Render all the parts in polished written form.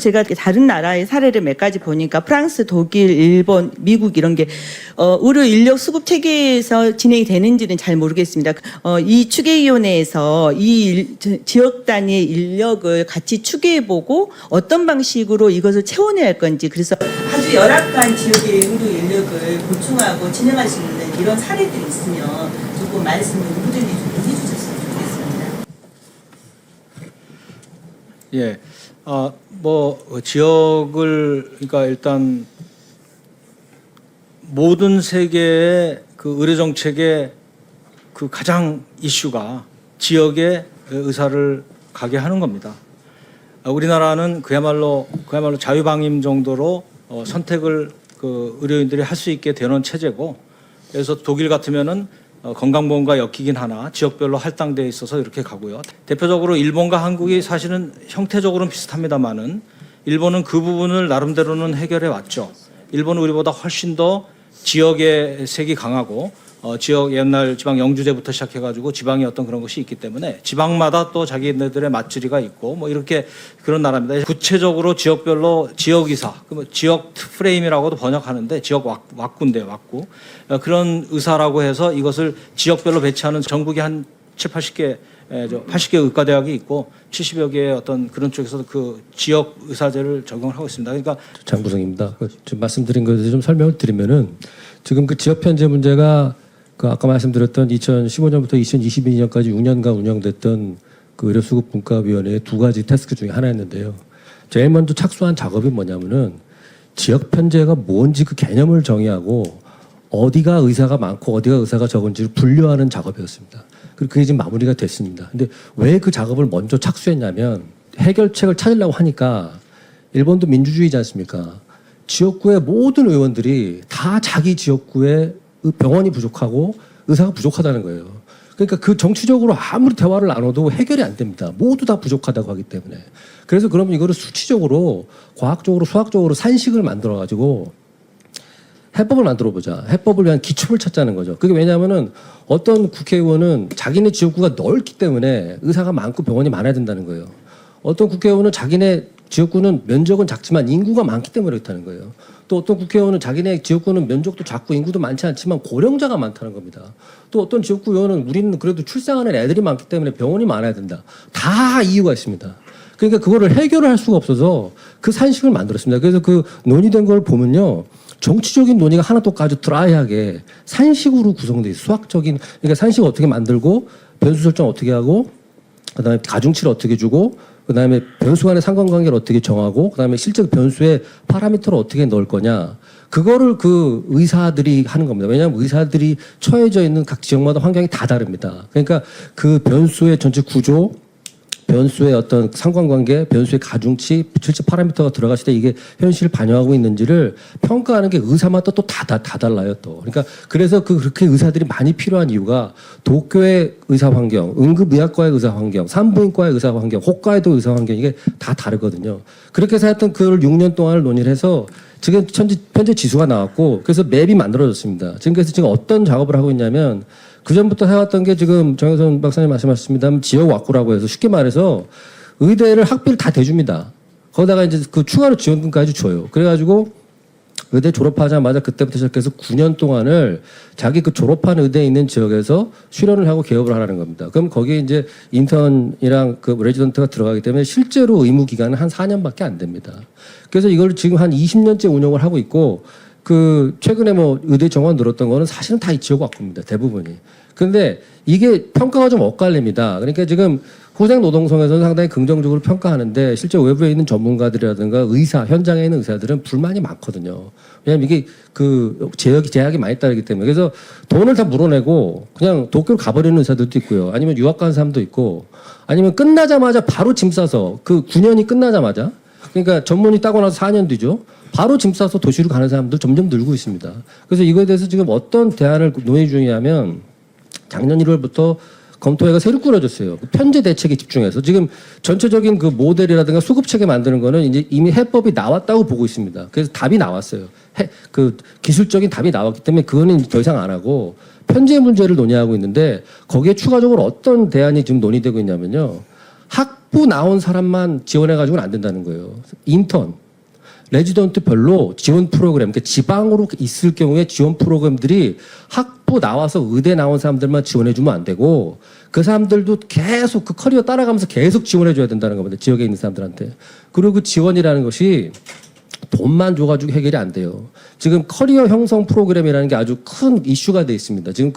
제가 다른 나라의 사례를 몇 가지 보니까 프랑스, 독일, 일본, 미국 이런 게 의료 인력 수급 체계에서 진행이 되는지는 잘 모르겠습니다. 이 추계위원회에서 지역 단위의 인력을 같이 추계해보고 어떤 방식으로 이것을 채워내야 할 건지, 그래서 아주 열악한 지역의 의료 인력을 보충하고 진행할 수 있는 이런 사례들이 있으면 조금 말씀을 후보자님 좀 해주셨으면 좋겠습니다. 예. 지역을, 그러니까 일단 모든 세계의 그 의료 정책의 그 가장 이슈가 지역의 의사를 가게 하는 겁니다. 우리나라는 그야말로 자유방임 정도로 선택을 그 의료인들이 할 수 있게 되는 체제고, 그래서 독일 같으면은 건강보험과 엮이긴 하나 지역별로 할당되어 있어서 이렇게 가고요. 대표적으로 일본과 한국이 사실은 형태적으로는 비슷합니다만은 일본은 그 부분을 나름대로는 해결해 왔죠. 일본은 우리보다 훨씬 더 지역의 색이 강하고 지역 옛날 지방 영주제부터 시작해가지고 지방의 어떤 그런 것이 있기 때문에 지방마다 또 자기네들의 맛집이가 있고 뭐 이렇게 그런 나라입니다. 구체적으로 지역별로 지역의사, 지역 프레임이라고도 번역하는데 지역 왁구인데 왁구 그런 의사라고 해서 이것을 지역별로 배치하는 전국에 한 80개 의과대학이 있고 70여 개의 어떤 그런 쪽에서도 그 지역 의사제를 적용을 하고 있습니다. 그러니까 장부성입니다. 지금 말씀드린 것에 대해서 좀 설명을 드리면은 지금 그 지역 편제 문제가 그 아까 말씀드렸던 2015년부터 2022년까지 6년간 운영됐던 그 의료수급분과위원회의 두 가지 태스크 중에 하나였는데요. 제일 먼저 착수한 작업이 뭐냐면은 지역 편제가 뭔지 그 개념을 정의하고 어디가 의사가 많고 어디가 의사가 적은지를 분류하는 작업이었습니다. 그리고 그게 지금 마무리가 됐습니다. 근데 왜 그 작업을 먼저 착수했냐면 해결책을 찾으려고 하니까 일본도 민주주의지 않습니까? 지역구의 모든 의원들이 다 자기 지역구에 병원이 부족하고 의사가 부족하다는 거예요. 그러니까 그 정치적으로 아무리 대화를 나눠도 해결이 안 됩니다. 모두 다 부족하다고 하기 때문에. 그래서 그러면 이거를 수치적으로, 과학적으로, 수학적으로 산식을 만들어가지고 해법을 만들어 보자. 해법을 위한 기초를 찾자는 거죠. 그게 왜냐하면은 어떤 국회의원은 자기네 지역구가 넓기 때문에 의사가 많고 병원이 많아야 된다는 거예요. 어떤 국회의원은 자기네 지역구는 면적은 작지만 인구가 많기 때문에 그렇다는 거예요. 또 어떤 국회의원은 자기네 지역구는 면적도 작고 인구도 많지 않지만 고령자가 많다는 겁니다. 또 어떤 지역구 의원은 우리는 그래도 출생하는 애들이 많기 때문에 병원이 많아야 된다. 다 이유가 있습니다. 그러니까 그거를 해결을 할 수가 없어서 그 산식을 만들었습니다. 그래서 그 논의된 걸 보면요. 정치적인 논의가 하나도 아주 드라이하게 산식으로 구성돼 있어요. 수학적인, 그러니까 산식 어떻게 만들고 변수 설정 어떻게 하고 그다음에 가중치를 어떻게 주고 그다음에 변수 간의 상관관계를 어떻게 정하고 그다음에 실제 변수의 파라미터를 어떻게 넣을 거냐. 그거를 그 의사들이 하는 겁니다. 왜냐하면 의사들이 처해져 있는 각 지역마다 환경이 다 다릅니다. 그러니까 그 변수의 전체 구조, 변수의 어떤 상관관계, 변수의 가중치, 실제 파라미터가 들어갔을 때 이게 현실을 반영하고 있는지를 평가하는 게 의사마다 또 다 달라요, 또. 그러니까 그래서 그렇게 의사들이 많이 필요한 이유가 도쿄의 의사 환경, 응급의학과의 의사 환경, 산부인과의 의사 환경, 호카이도 의사 환경 이게 다 다르거든요. 그렇게 해서 하여튼 그걸 6년 동안을 논의를 해서 지금 현재 지수가 나왔고 그래서 맵이 만들어졌습니다. 지금 그래서 지금 어떤 작업을 하고 있냐면 그 전부터 해왔던 게 지금 정혜선 박사님 말씀하셨습니다만 지역 왁구라고 해서 쉽게 말해서 의대를 학비를 다 대줍니다. 거기다가 이제 그 추가로 지원금까지 줘요. 그래가지고 의대 졸업하자마자 그때부터 시작해서 9년 동안을 자기 그 졸업한 의대에 있는 지역에서 수련을 하고 개업을 하라는 겁니다. 그럼 거기에 이제 인턴이랑 그 레지던트가 들어가기 때문에 실제로 의무 기간은 한 4년밖에 안 됩니다. 그래서 이걸 지금 한 20년째 운영을 하고 있고 그 최근에 뭐 의대 정원 늘었던 거는 사실은 다 이 지역 왁구입니다. 대부분이. 근데 이게 평가가 좀 엇갈립니다. 그러니까 지금 후생노동성에서는 상당히 긍정적으로 평가하는데 실제 외부에 있는 전문가들이라든가 의사, 현장에 있는 의사들은 불만이 많거든요. 왜냐하면 이게 그 제약이 많이 따르기 때문에. 그래서 돈을 다 물어내고 그냥 도쿄를 가버리는 의사들도 있고요. 아니면 유학 간 사람도 있고 아니면 끝나자마자 바로 짐 싸서 그 9년이 끝나자마자 그러니까 전문의 따고 나서 4년 뒤죠. 바로 짐 싸서 도시로 가는 사람들 점점 늘고 있습니다. 그래서 이거에 대해서 지금 어떤 대안을 논의 중이냐면 작년 1월부터 검토회가 새로 꾸려졌어요. 편제 대책에 집중해서 지금 전체적인 그 모델이라든가 수급체계 만드는 거는 이제 이미 해법이 나왔다고 보고 있습니다. 그래서 답이 나왔어요. 그 기술적인 답이 나왔기 때문에 그거는 더 이상 안 하고 편제 문제를 논의하고 있는데 거기에 추가적으로 어떤 대안이 지금 논의되고 있냐면요. 학부 나온 사람만 지원해가지고는 안 된다는 거예요. 인턴, 레지던트별로 지원 프로그램, 그러니까 지방으로 있을 경우에 지원 프로그램들이 학부 나와서 의대 나온 사람들만 지원해주면 안 되고 그 사람들도 계속 그 커리어 따라가면서 계속 지원해줘야 된다는 겁니다. 지역에 있는 사람들한테. 그리고 그 지원이라는 것이 돈만 줘가지고 해결이 안 돼요. 지금 커리어 형성 프로그램이라는 게 아주 큰 이슈가 돼 있습니다. 지금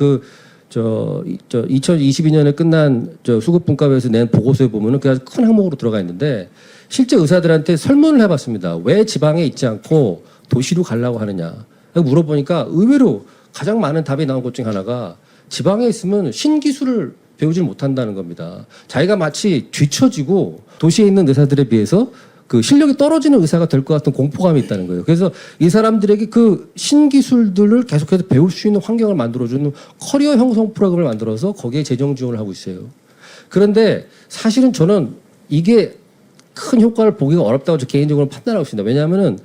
2022년에 끝난 수급분과회에서 낸 보고서에 보면은 그 아주 큰 항목으로 들어가 있는데 실제 의사들한테 설문을 해봤습니다. 왜 지방에 있지 않고 도시로 가려고 하느냐. 물어보니까 의외로 가장 많은 답이 나온 것 중 하나가 지방에 있으면 신기술을 배우질 못한다는 겁니다. 자기가 마치 뒤처지고 도시에 있는 의사들에 비해서 그 실력이 떨어지는 의사가 될 것 같은 공포감이 있다는 거예요. 그래서 이 사람들에게 그 신기술들을 계속해서 배울 수 있는 환경을 만들어주는 커리어 형성 프로그램을 만들어서 거기에 재정 지원을 하고 있어요. 그런데 사실은 저는 이게 큰 효과를 보기가 어렵다고 저 개인적으로 판단하고 있습니다. 왜냐하면은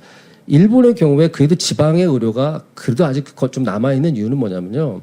일본의 경우에 그래도 지방의 의료가 그래도 아직 좀 남아있는 이유는 뭐냐면요.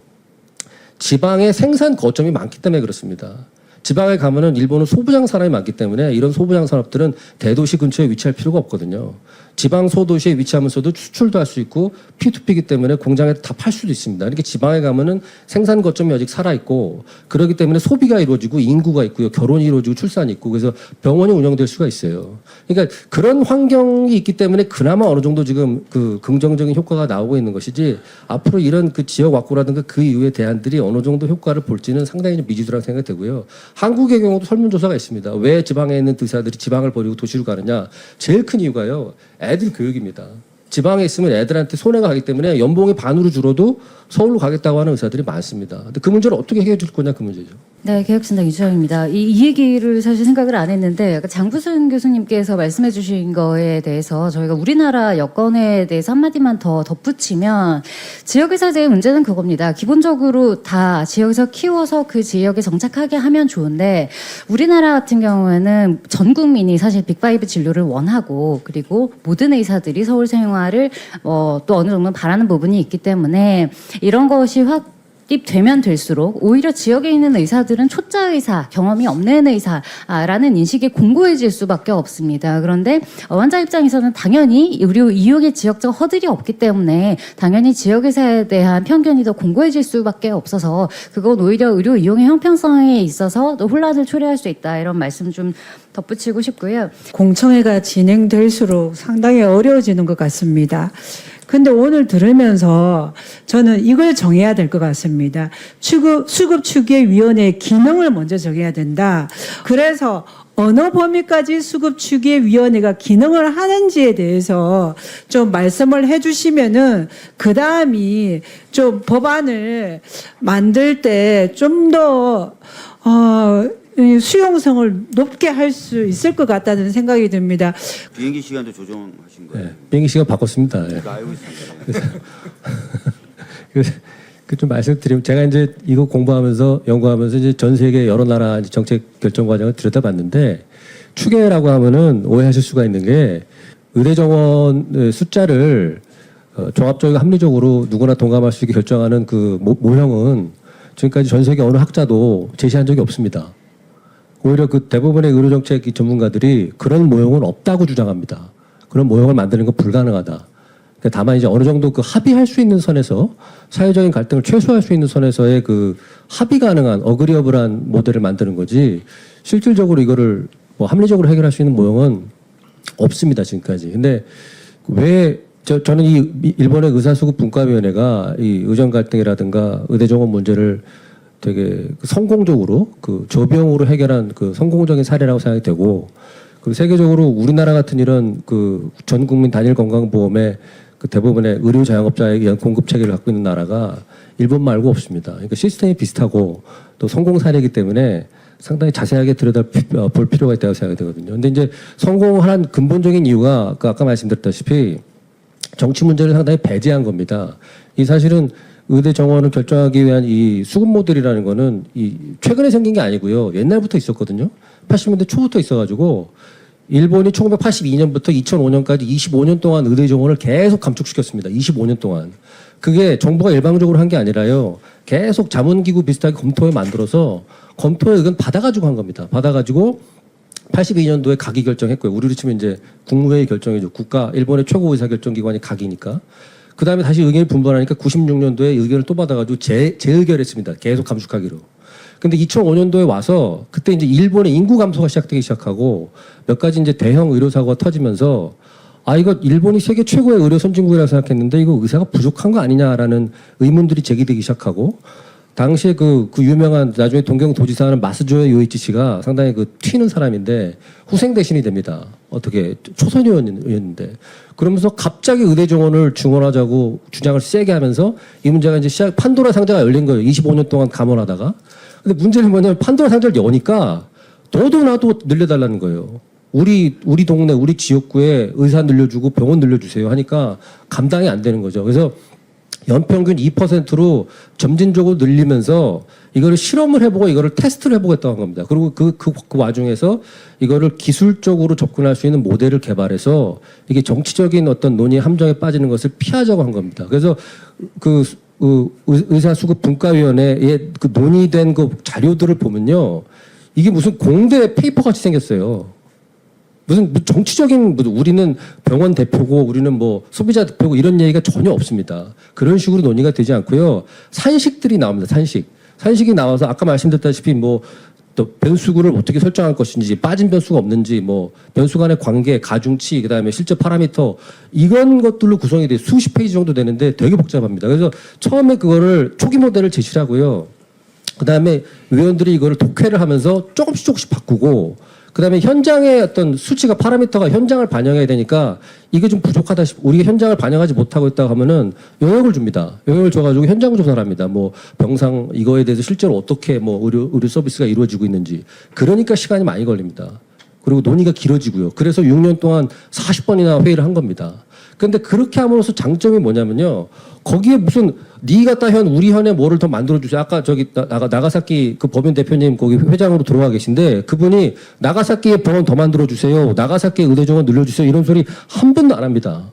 지방에 생산 거점이 많기 때문에 그렇습니다. 지방에 가면은 일본은 소부장 산업이 많기 때문에 이런 소부장 산업들은 대도시 근처에 위치할 필요가 없거든요. 지방 소도시에 위치하면서도 수출도 할 수 있고 P2P이기 때문에 공장에 다 팔 수도 있습니다. 이렇게 지방에 가면은 생산 거점이 아직 살아있고 그렇기 때문에 소비가 이루어지고 인구가 있고요. 결혼이 이루어지고 출산이 있고 그래서 병원이 운영될 수가 있어요. 그러니까 그런 환경이 있기 때문에 그나마 어느 정도 지금 그 긍정적인 효과가 나오고 있는 것이지 앞으로 이런 그 지역 확고라든가 그 이후의 대안들이 어느 정도 효과를 볼지는 상당히 좀 미지수라고 생각이 되고요. 한국의 경우도 설문조사가 있습니다. 왜 지방에 있는 의사들이 지방을 버리고 도시로 가느냐. 제일 큰 이유가요. 애들 교육입니다. 지방에 있으면 애들한테 손해가 가기 때문에 연봉이 반으로 줄어도 서울로 가겠다고 하는 의사들이 많습니다. 근데 그 문제를 어떻게 해결해 줄 거냐 그 문제죠. 네, 개혁신당 이주영입니다. 이 얘기를 사실 생각을 안 했는데 장부순 교수님께서 말씀해 주신 거에 대해서 저희가 우리나라 여건에 대해서 한마디만 더 덧붙이면 지역의사제의 문제는 그겁니다. 기본적으로 다 지역에서 키워서 그 지역에 정착하게 하면 좋은데 우리나라 같은 경우에는 전 국민이 사실 빅5 진료를 원하고 그리고 모든 의사들이 서울 생활을 또 어느 정도 바라는 부분이 있기 때문에 이런 것이 확립되면 될수록 오히려 지역에 있는 의사들은 초짜 의사, 경험이 없는 의사라는 인식이 공고해질 수밖에 없습니다. 그런데 환자 입장에서는 당연히 의료 이용의 지역적 허들이 없기 때문에 당연히 지역 의사에 대한 편견이 더 공고해질 수밖에 없어서 그건 오히려 의료 이용의 형평성에 있어서 또 혼란을 초래할 수 있다. 이런 말씀 좀 덧붙이고 싶고요. 공청회가 진행될수록 상당히 어려워지는 것 같습니다. 근데 오늘 들으면서 저는 이걸 정해야 될 것 같습니다. 수급추계위원회의 기능을 먼저 정해야 된다. 그래서 어느 범위까지 수급추계위원회가 기능을 하는지에 대해서 좀 말씀을 해주시면은 그 다음이 좀 법안을 만들 때 좀 더 수용성을 높게 할 수 있을 것 같다는 생각이 듭니다. 비행기 시간도 조정하신 거예요? 네, 비행기 시간 바꿨습니다. 예. 제가 알고 있습니다. 그래서 좀 말씀드리면 제가 이제 이거 공부하면서 연구하면서 이제 전 세계 여러 나라 정책 결정 과정을 들여다봤는데 추계라고 하면은 오해하실 수가 있는 게 의대 정원 숫자를 종합적이고 합리적으로 누구나 동감할 수 있게 결정하는 그 모형은 지금까지 전 세계 어느 학자도 제시한 적이 없습니다. 오히려 그 대부분의 의료정책 전문가들이 그런 모형은 없다고 주장합니다. 그런 모형을 만드는 건 불가능하다. 그러니까 다만 이제 어느 정도 그 합의할 수 있는 선에서 사회적인 갈등을 최소화할 수 있는 선에서의 그 합의 가능한 어그리어블한 모델을 만드는 거지 실질적으로 이거를 뭐 합리적으로 해결할 수 있는 모형은 없습니다 지금까지. 근데 왜 저는 이 일본의 의사수급분과위원회가 이 의정 갈등이라든가 의대 정원 문제를 되게 성공적으로 그 저비용으로 해결한 그 성공적인 사례라고 생각이 되고 그리고 세계적으로 우리나라 같은 이런 그 전 국민 단일 건강보험의 그 대부분의 의료 자영업자에 의한 공급 체계를 갖고 있는 나라가 일본 말고 없습니다. 그러니까 시스템이 비슷하고 또 성공 사례이기 때문에 상당히 자세하게 들여다볼 필요가 있다고 생각이 되거든요. 근데 이제 성공한 근본적인 이유가 아까 말씀드렸다시피 정치 문제를 상당히 배제한 겁니다. 이 사실은 의대 정원을 결정하기 위한 이 수급 모델이라는 거는 이 최근에 생긴 게 아니고요. 옛날부터 있었거든요. 80년대 초부터 있어가지고 일본이 1982년부터 2005년까지 25년 동안 의대 정원을 계속 감축시켰습니다. 25년 동안. 그게 정부가 일방적으로 한 게 아니라요. 계속 자문기구 비슷하게 검토에 만들어서 검토의 의견 받아가지고 한 겁니다. 받아가지고 82년도에 가기 결정했고요. 우리로 치면 이제 국무회의 결정이죠. 국가 일본의 최고 의사결정기관이 가기니까. 그 다음에 다시 의견을 분분하니까 96년도에 의견을 또 받아가지고 재의결했습니다. 계속 감축하기로. 근데 2005년도에 와서 그때 이제 일본의 인구 감소가 시작되기 시작하고 몇 가지 이제 대형 의료사고가 터지면서 이거 일본이 세계 최고의 의료 선진국이라고 생각했는데 이거 의사가 부족한 거 아니냐라는 의문들이 제기되기 시작하고 당시에 그 유명한 나중에 동경도지사는 마스조에 요이치 씨가 상당히 그 튀는 사람인데 후생 대신이 됩니다. 어떻게 초선 의원이었는데 그러면서 갑자기 의대 정원을 증원하자고 주장을 세게 하면서 이 문제가 이제 판도라 상자가 열린 거예요. 25년 동안 감원하다가. 근데 문제는 뭐냐면 판도라 상자를 여니까 너도 나도 늘려달라는 거예요. 우리 동네 우리 지역구에 의사 늘려주고 병원 늘려주세요 하니까 감당이 안 되는 거죠. 그래서 연평균 2%로 점진적으로 늘리면서 이거를 실험을 해보고 이거를 테스트를 해보겠다는 겁니다. 그리고 그 와중에서 이거를 기술적으로 접근할 수 있는 모델을 개발해서 이게 정치적인 어떤 논의 함정에 빠지는 것을 피하자고 한 겁니다. 그래서 의사수급 분과위원회에 그 논의된 그 자료들을 보면요. 이게 무슨 공대 페이퍼 같이 생겼어요. 무슨 정치적인 우리는 병원 대표고 우리는 뭐 소비자 대표고 이런 얘기가 전혀 없습니다. 그런 식으로 논의가 되지 않고요. 산식들이 나옵니다. 산식이 나와서 아까 말씀드렸다시피 뭐 또 변수구를 어떻게 설정할 것인지 빠진 변수가 없는지 뭐 변수 간의 관계, 가중치, 그다음에 실제 파라미터 이런 것들로 구성이 돼 수십 페이지 정도 되는데 되게 복잡합니다. 그래서 처음에 그거를 초기 모델을 제시를 하고요. 그다음에 의원들이 이거를 독해를 하면서 조금씩 바꾸고 그다음에 현장의 어떤 수치가 파라미터가 현장을 반영해야 되니까 이게 좀 부족하다 우리가 현장을 반영하지 못하고 있다고 하면은 영역을 줍니다. 영역을 줘가지고 현장 조사를 합니다. 뭐 병상 이거에 대해서 실제로 어떻게 뭐 의료 서비스가 이루어지고 있는지 그러니까 시간이 많이 걸립니다. 그리고 논의가 길어지고요. 그래서 6년 동안 40번이나 회의를 한 겁니다. 근데 그렇게 함으로써 장점이 뭐냐면요. 거기에 무슨 니 같다 현 우리 현에 뭐를 더 만들어 주세요. 아까 저기 나가사키 그 법인 대표님 거기 회장으로 들어와 계신데 그분이 나가사키에 병원 더 만들어 주세요. 나가사키에 의대 정원 늘려 주세요. 이런 소리 한 번도 안 합니다.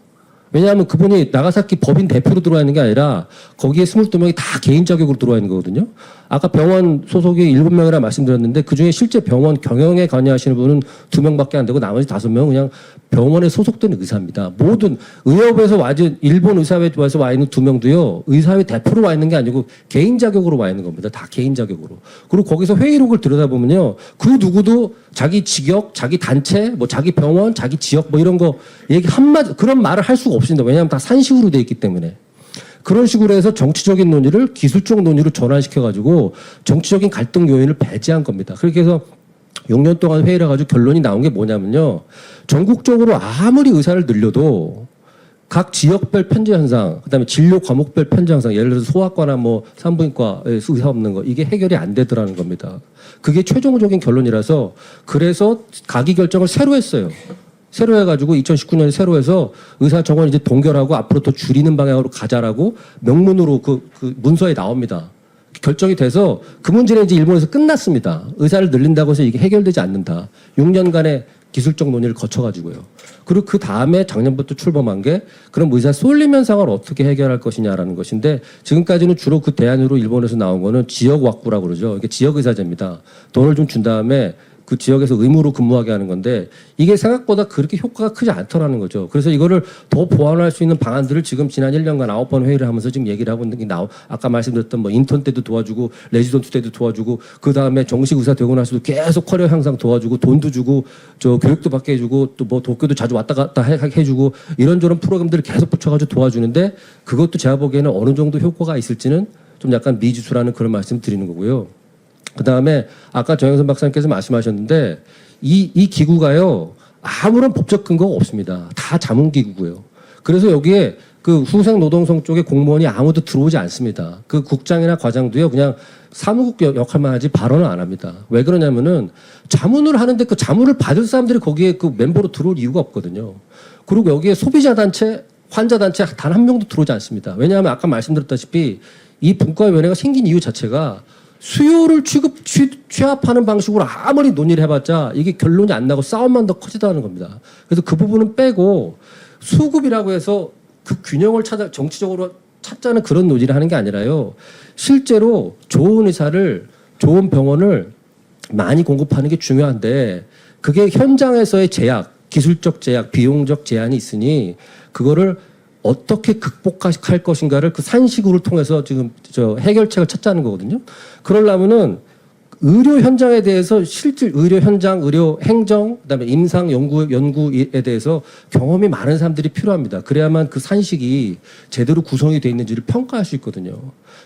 왜냐하면 그분이 나가사키 법인 대표로 들어와 있는 게 아니라 거기에 22명이 다 개인 자격으로 들어와 있는 거거든요. 아까 병원 소속이 7명이라 말씀드렸는데 그중에 실제 병원 경영에 관여하시는 분은 2명밖에 안 되고 나머지 5명은 그냥 병원에 소속된 의사입니다. 모든 의협에서 일본 의사회에서 와 있는 2명도요. 의사회 대표로 와 있는 게 아니고 개인 자격으로 와 있는 겁니다. 다 개인 자격으로. 그리고 거기서 회의록을 들여다보면요. 그 누구도 자기 직역, 자기 단체, 뭐 자기 병원, 자기 지역 뭐 이런 거 얘기 한마디 그런 말을 할 수가 없습니다. 왜냐하면 다 산식으로 돼 있기 때문에. 그런 식으로 해서 정치적인 논의를 기술적 논의로 전환시켜가지고 정치적인 갈등 요인을 배제한 겁니다. 그렇게 해서 6년 동안 회의를 해가지고 결론이 나온 게 뭐냐면요. 전국적으로 아무리 의사를 늘려도 각 지역별 편제 현상, 그다음에 진료 과목별 편제 현상, 예를 들어서 소아과나 뭐 산부인과 의사 없는 거 이게 해결이 안 되더라는 겁니다. 그게 최종적인 결론이라서 그래서 가기 결정을 새로 했어요. 새로 해가지고 2019년에 새로 해서 의사 정원 이제 동결하고 앞으로 더 줄이는 방향으로 가자라고 명문으로 그 문서에 나옵니다. 결정이 돼서 그 문제는 이제 일본에서 끝났습니다. 의사를 늘린다고 해서 이게 해결되지 않는다. 6년간의 기술적 논의를 거쳐가지고요. 그리고 그 다음에 작년부터 출범한 게 그럼 의사 쏠림 현상을 어떻게 해결할 것이냐라는 것인데 지금까지는 주로 그 대안으로 일본에서 나온 거는 지역 왁구라고 그러죠. 이게 지역 의사제입니다. 돈을 좀 준 다음에 그 지역에서 의무로 근무하게 하는 건데 이게 생각보다 그렇게 효과가 크지 않더라는 거죠. 그래서 이거를 더 보완할 수 있는 방안들을 지금 지난 1년간 9번 회의를 하면서 지금 얘기를 하고 있는 게 아까 말씀드렸던 뭐 인턴 때도 도와주고 레지던트 때도 도와주고 그 다음에 정식 의사 되고 나서도 계속 커리어 향상 도와주고 돈도 주고 저 교육도 받게 해주고 또 뭐 도쿄도 자주 왔다 갔다 해주고 이런저런 프로그램들을 계속 붙여가지고 도와주는데 그것도 제가 보기에는 어느 정도 효과가 있을지는 좀 약간 미지수라는 그런 말씀 드리는 거고요. 그 다음에 아까 정영선 박사님께서 말씀하셨는데 이 기구가요 아무런 법적 근거가 없습니다. 다 자문기구고요. 그래서 여기에 그 후생노동성 쪽에 공무원이 아무도 들어오지 않습니다. 그 국장이나 과장도요 그냥 사무국 역할만 하지 발언을 안 합니다. 왜 그러냐면은 자문을 하는데 그 자문을 받을 사람들이 거기에 그 멤버로 들어올 이유가 없거든요. 그리고 여기에 소비자 단체, 환자 단체 단 한 명도 들어오지 않습니다. 왜냐하면 아까 말씀드렸다시피 이 분과위원회가 생긴 이유 자체가 수요를 취합하는 방식으로 아무리 논의를 해봤자 이게 결론이 안 나고 싸움만 더 커지다는 겁니다. 그래서 그 부분은 빼고 수급이라고 해서 그 균형을 정치적으로 찾자는 그런 논의를 하는 게 아니라요. 실제로 좋은 의사를 좋은 병원을 많이 공급하는 게 중요한데 그게 현장에서의 제약, 기술적 제약, 비용적 제한이 있으니 그거를 어떻게 극복할 것인가를 그 산식으로 통해서 지금 저 해결책을 찾자는 거거든요. 그러려면은 의료 현장에 대해서 실질 의료 현장, 의료 행정, 그다음에 임상 연구에 대해서 경험이 많은 사람들이 필요합니다. 그래야만 그 산식이 제대로 구성이 돼 있는지를 평가할 수 있거든요.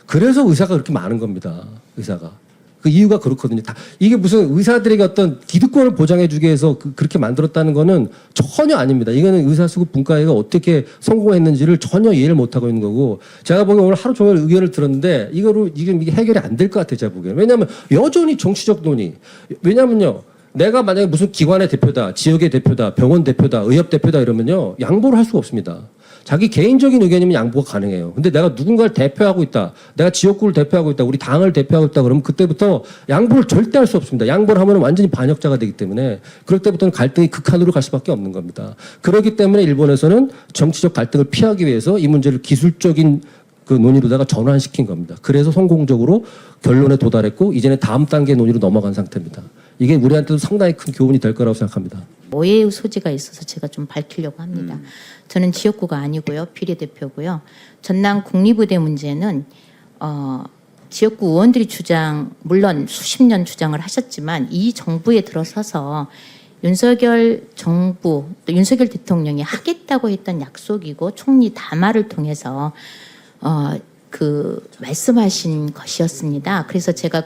그래서 의사가 그렇게 많은 겁니다. 의사가. 그 이유가 그렇거든요. 이게 무슨 의사들에게 어떤 기득권을 보장해주기 위해서 그렇게 만들었다는 거는 전혀 아닙니다. 이거는 의사수급 분과회가 어떻게 성공했는지를 전혀 이해를 못하고 있는 거고, 제가 보기엔 오늘 하루 종일 의견을 들었는데 이게 해결이 안 될 것 같아요. 제가 보기에는. 왜냐하면 여전히 정치적 논의. 왜냐하면요. 내가 만약에 무슨 기관의 대표다, 지역의 대표다, 병원 대표다, 의협 대표다 이러면요. 양보를 할 수가 없습니다. 자기 개인적인 의견이면 양보가 가능해요. 근데 내가 누군가를 대표하고 있다. 내가 지역구를 대표하고 있다. 우리 당을 대표하고 있다. 그러면 그때부터 양보를 절대 할 수 없습니다. 양보를 하면 완전히 반역자가 되기 때문에 그럴 때부터는 갈등이 극한으로 갈 수밖에 없는 겁니다. 그렇기 때문에 일본에서는 정치적 갈등을 피하기 위해서 이 문제를 기술적인 그 논의로다가 전환시킨 겁니다. 그래서 성공적으로 결론에 도달했고 이제는 다음 단계 논의로 넘어간 상태입니다. 이게 우리한테도 상당히 큰 교훈이 될 거라고 생각합니다. 오해의 소지가 있어서 제가 좀 밝히려고 합니다. 저는 지역구가 아니고요. 비례대표고요. 전남 국립의대 문제는 지역구 의원들이 물론 수십 년 주장을 하셨지만 이 정부에 들어서서 윤석열 정부 또 윤석열 대통령이 하겠다고 했던 약속이고 총리 담화를 통해서 말씀하신 것이었습니다. 그래서 제가